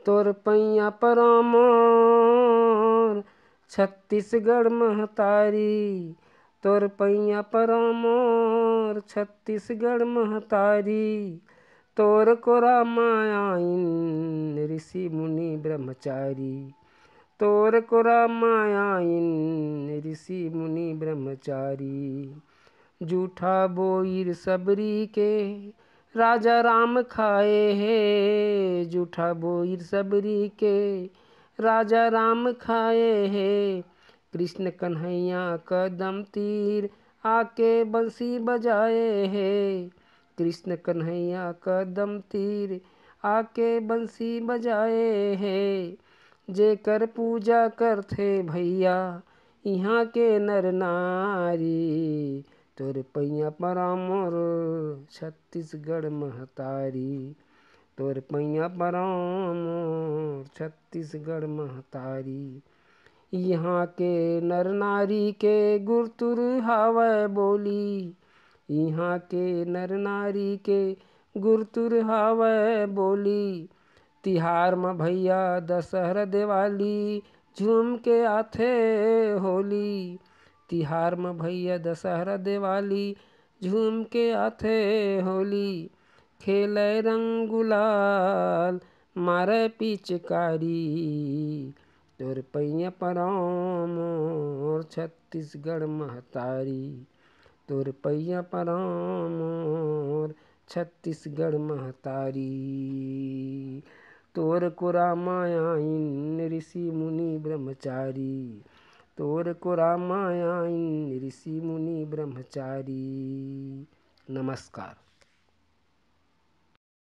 तोर पैया परामोर छत्तीसगढ़ महतारी। तोर पैया परामोर छत्तीसगढ़ महतारी। तोर कोरा मायाइन ऋषि मुनि ब्रह्मचारी। तोर कोरा मायाइन ऋषि मुनि ब्रह्मचारी। जूठा बोईर सबरी के राजा राम खाए है। जूठा बोईर सबरी के राजा राम खाए है। कृष्ण कन्हैया कदम तीर आके बंसी बजाए है। कृष्ण कन्हैया कदम तीर आके बंसी बजाए है। जेकर पूजा करथे भैया इहाँ के नर नारी। तोर पैया परामोर छत्तीसगढ़ महतारी। तोर पैया परामोर छत्तीसगढ़ महतारी। यहाँ के नर नारी के गुरतुर हावय बोली। यहाँ के नर नारी के गुरतुर हावय बोली। तिहार म भैया दशहरा दिवाली झूम के आथे होली। तिहार म भैया दशहरा दिवाली झूम के आथे होली। खेलै रंग गुलाल मारै पिचकारी। तोर पैया परामोर छत्तीसगढ़ महतारी। तोर पैया परामोर छत्तीसगढ़ महतारी। तोर कोरा मायाइन ऋषि मुनि ब्रह्मचारी। तोर कोरा मायाइन ऋषि मुनि ब्रह्मचारी। नमस्कार।